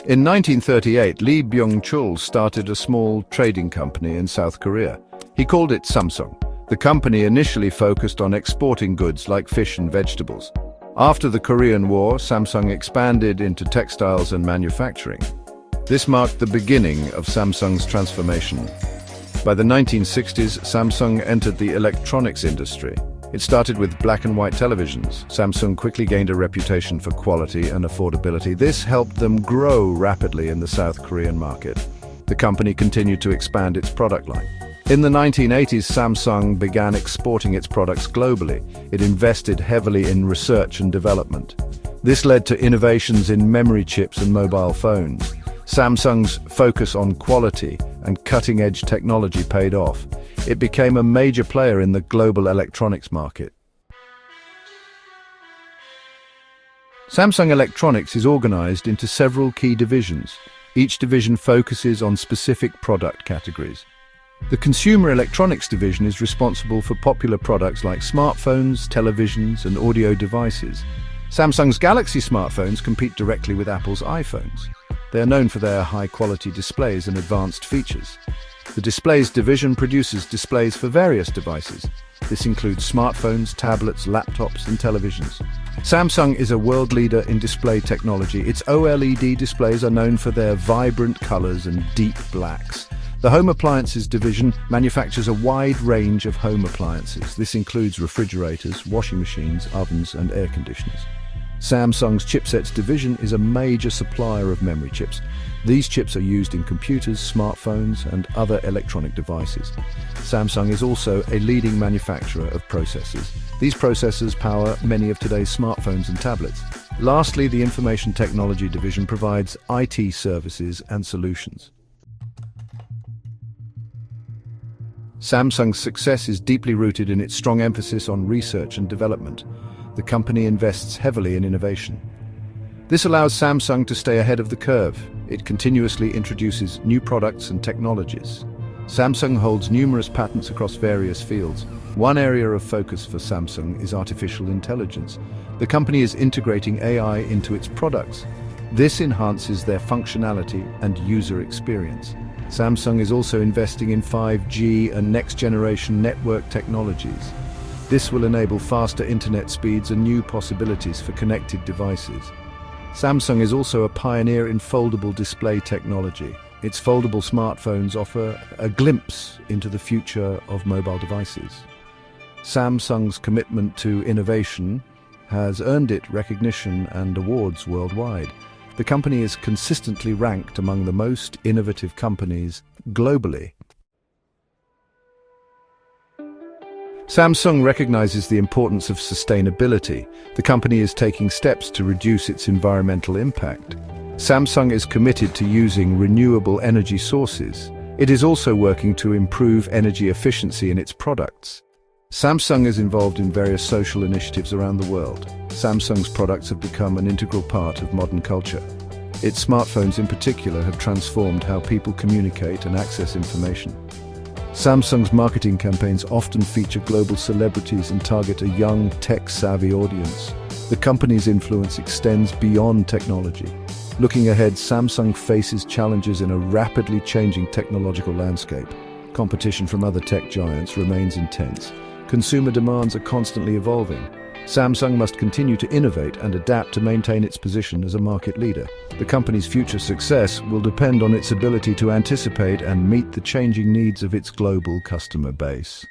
In 1938, 𖢊tion started a small trading company in South Korea. He called it Samsung. The company initially focused on exporting goods like fish and vegetables. After the Korean War, Samsung expanded into textiles and manufacturing. This marked the beginning of Samsung's transformation. By the 1960s, Samsung entered the electronics industry. It started with black and white televisions. Samsung quickly gained a reputation for quality and affordability. This helped them grow rapidly in the South Korean market. The company continued to expand its product line. In the 1980s, Samsung began exporting its products globally. It invested heavily in research and development. This led to innovations in memory chips and mobile phones. Samsung's focus on quality and cutting-edge technology paid off. It became a major player in the global electronics market. Samsung Electronics is organized into several key divisions. Each division focuses on specific product categories. The Consumer Electronics division is responsible for popular products like smartphones, televisions, and audio devices. Samsung's Galaxy smartphones compete directly with Apple's iPhones. They are known for their high-quality displays and advanced features. The Displays division produces displays for various devices. This includes smartphones, tablets, laptops, and televisions. Samsung is a world leader in display technology. Its OLED displays are known for their vibrant colors and deep blacks. The Home Appliances division manufactures a wide range of home appliances. This includes refrigerators, washing machines, ovens, and air conditioners. Samsung's Chipsets division is a major supplier of memory chips. These chips are used in computers, smartphones, and other electronic devices. Samsung is also a leading manufacturer of processors. These processors power many of today's smartphones and tablets. Lastly, the Information Technology division provides IT services and solutions. Samsung's success is deeply rooted in its strong emphasis on research and development. The company invests heavily in innovation. This allows Samsung to stay ahead of the curve. It continuously introduces new products and technologies. Samsung holds numerous patents across various fields. One area of focus for Samsung is artificial intelligence. The company is integrating AI into its products. This enhances their functionality and user experience. Samsung is also investing in 5G and next-generation network technologies. This will enable faster internet speeds and new possibilities for connected devices. Samsung is also a pioneer in foldable display technology. Its foldable smartphones offer a glimpse into the future of mobile devices. Samsung's commitment to innovation has earned it recognition and awards worldwide. The company is consistently ranked among the most innovative companies globally. Samsung recognizes the importance of sustainability. The company is taking steps to reduce its environmental impact. Samsung is committed to using renewable energy sources. It is also working to improve energy efficiency in its products. Samsung is involved in various social initiatives around the world. Samsung's products have become an integral part of modern culture. Its smartphones in particular have transformed how people communicate and access information. Samsung's marketing campaigns often feature global celebrities and target a young, tech-savvy audience. The company's influence extends beyond technology. Looking ahead, Samsung faces challenges in a rapidly changing technological landscape. Competition from other tech giants remains intense. Consumer demands are constantly evolving. Samsung must continue to innovate and adapt to maintain its position as a market leader. The company's future success will depend on its ability to anticipate and meet the changing needs of its global customer base.